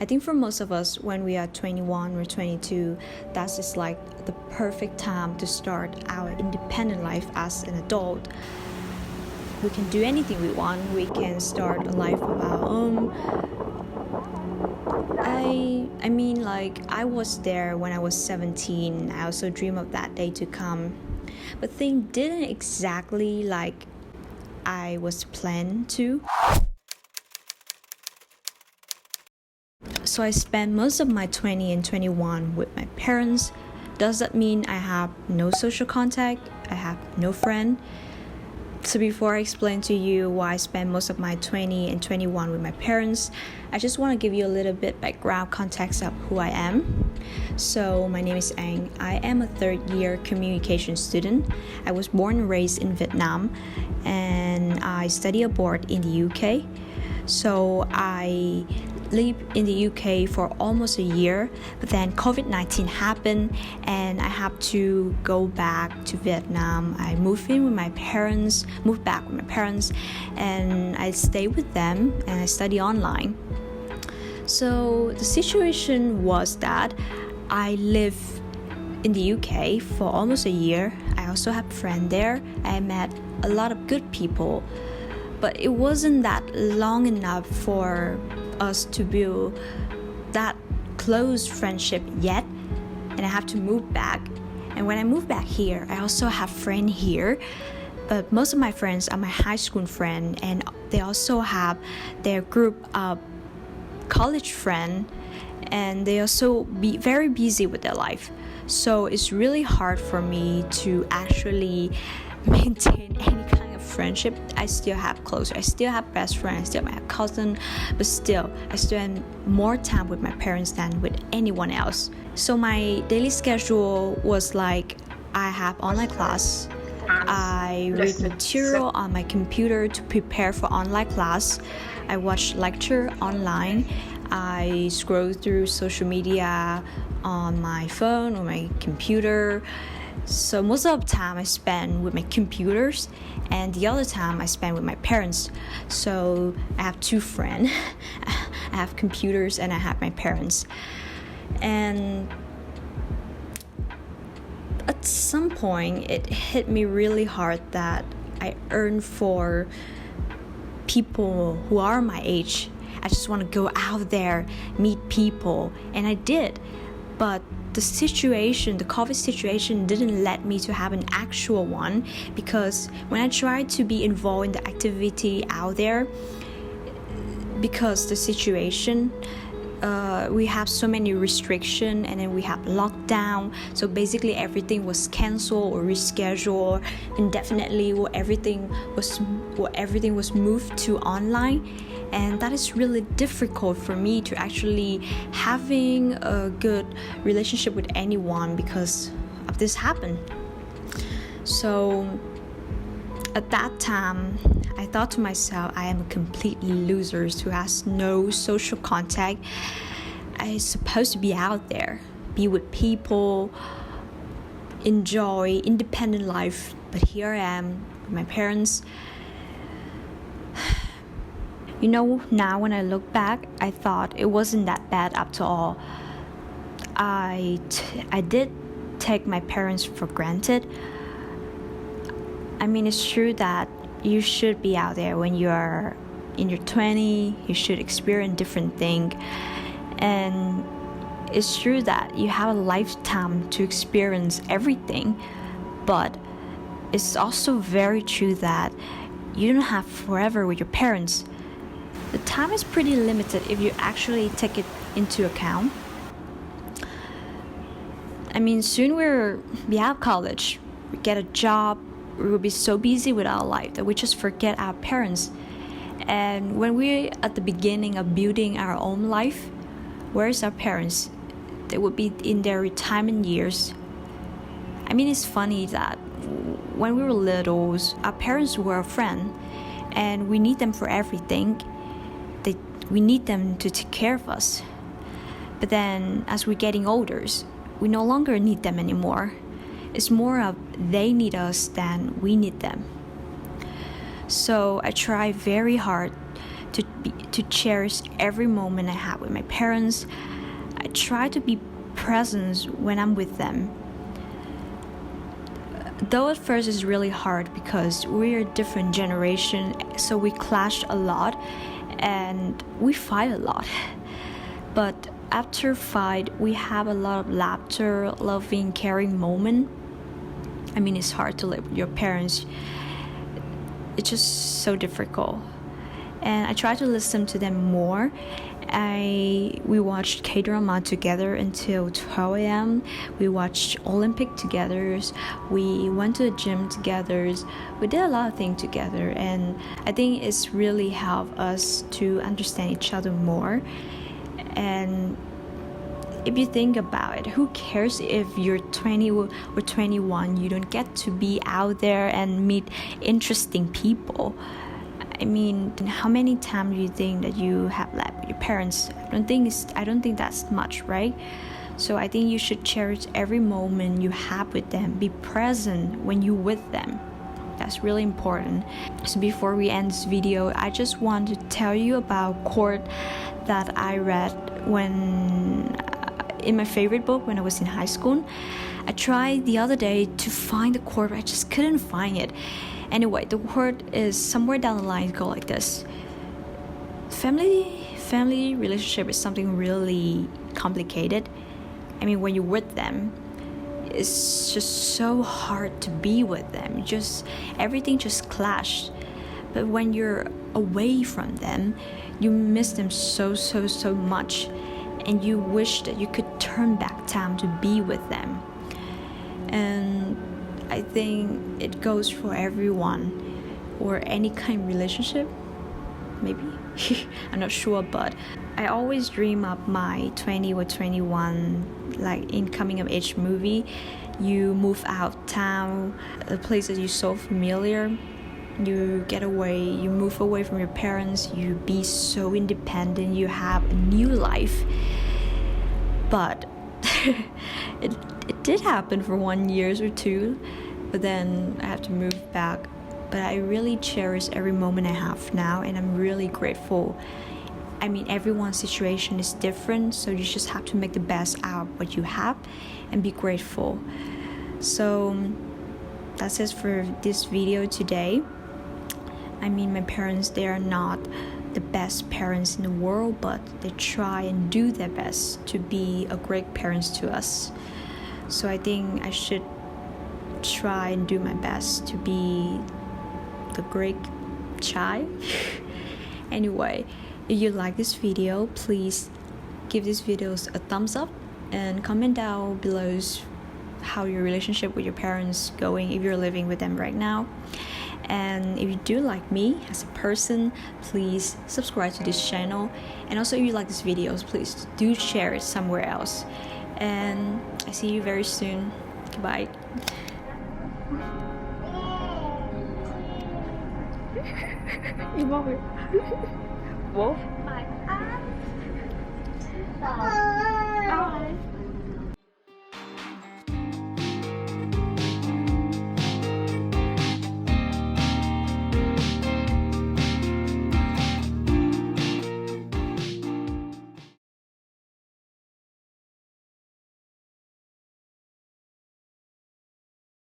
I think for most of us, when we are 21 or 22, that's just like the perfect time to start our independent life as an adult. We can do anything we want. We can start a life of our own. I mean, like, I was there when I was 17. I also dream of that day to come. But things didn't exactly like I was planned to. So I spent most of my 20 and 21 with my parents. Does that mean I have no social contact? I have no friend? So before I explain to you why I spent most of my 20 and 21 with my parents, I just want to give you a little bit background context of who I am. So my name is Anh. I am a third-year communication student. I was born and raised in Vietnam, and I study abroad in the UK. So I lived in the UK for almost a year, but then COVID-19 happened and I had to go back to Vietnam. I moved back with my parents, and I stayed with them and I study online. So the situation was that I lived in the UK for almost a year. I also have a friend there. I met a lot of good people, but it wasn't that long enough for us to build that close friendship yet, and I have to move back. And when I move back here, I also have friends here, but most of my friends are my high school friends, and they also have their group of college friends, and they also be very busy with their life. So it's really hard for me to actually maintain any kind of friendship. I still have I still have best friends, I still have cousin, but still I spend more time with my parents than with anyone else. So my daily schedule was like, I have online class, I read material on my computer to prepare for online class, I watch lecture online, I scroll through social media on my phone or my computer. So most of the time I spend with my computers, and the other time I spend with my parents. So I have two friends. I have computers and I have my parents. And at some point it hit me really hard that I yearn for people who are my age. I just want to go out there, meet people, and I did. But the COVID situation didn't let me to have an actual one, because when I tried to be involved in the activity out there, because the situation, we have so many restrictions, and then we have lockdown. So basically everything was canceled or rescheduled indefinitely, or everything was moved to online. And that is really difficult for me to actually having a good relationship with anyone because of this happened. So at that time, I thought to myself, I am a complete loser who has no social contact. I'm supposed to be out there, be with people, enjoy independent life, but here I am with my parents. You know, now when I look back, I thought it wasn't that bad after all. I did take my parents for granted. I mean, it's true that you should be out there when you're in your 20s. You should experience different things. And it's true that you have a lifetime to experience everything. But it's also very true that you don't have forever with your parents. The time is pretty limited if you actually take it into account. I mean, soon we'll be out of college, we get a job, we will be so busy with our life that we just forget our parents. And when we're at the beginning of building our own life, where's our parents? They would be in their retirement years. I mean, it's funny that when we were littles, our parents were a friend, and we need them for everything. We need them to take care of us. But then as we're getting older, we no longer need them anymore. It's more of they need us than we need them. So I try very hard to cherish every moment I have with my parents. I try to be present when I'm with them. Though at first it's really hard because we're a different generation, so we clash a lot and we fight a lot. But after fight, we have a lot of laughter, loving, caring moment. I mean, it's hard to live with your parents. It's just so difficult. And I try to listen to them more. We watched K-drama together until 12 a.m. We watched Olympic together. We went to the gym together. We did a lot of things together, and I think it's really helped us to understand each other more. And if you think about it, who cares if you're 20 or 21, you don't get to be out there and meet interesting people. I mean, how many times do you think that you have left with your parents? I don't think that's much, right? So I think you should cherish every moment you have with them. Be present when you're with them. That's really important. So before we end this video, I just want to tell you about a quote that I read in my favorite book when I was in high school. I tried the other day to find the quote, but I just couldn't find it. Anyway, the word is somewhere down the line go like this: family relationship is something really complicated. I mean, when you're with them, it's just so hard to be with them. Everything just clashed. But when you're away from them, you miss them so much, and you wish that you could turn back time to be with them. And I think it goes for everyone, or any kind of relationship, maybe. I'm not sure, but I always dream of my 20 or 21, like in coming of age movie. You move out of town, a place that you're so familiar. You get away, you move away from your parents, you be so independent, you have a new life. But it did happen for 1 year or two, but then I have to move back. But I really cherish every moment I have now, and I'm really grateful. I mean, everyone's situation is different, so you just have to make the best out of what you have and be grateful. So that's it for this video today. I mean, my parents, they are not the best parents in the world, but they try and do their best to be a great parents to us. So I think I should try and do my best to be the great child. Anyway, if you like this video, please give this video a thumbs up and comment down below how your relationship with your parents going if you're living with them right now. And if you do like me as a person, please subscribe to this channel. And also, if you like these videos, please do share it somewhere else. And I see you very soon. Goodbye. Wolf? Bye.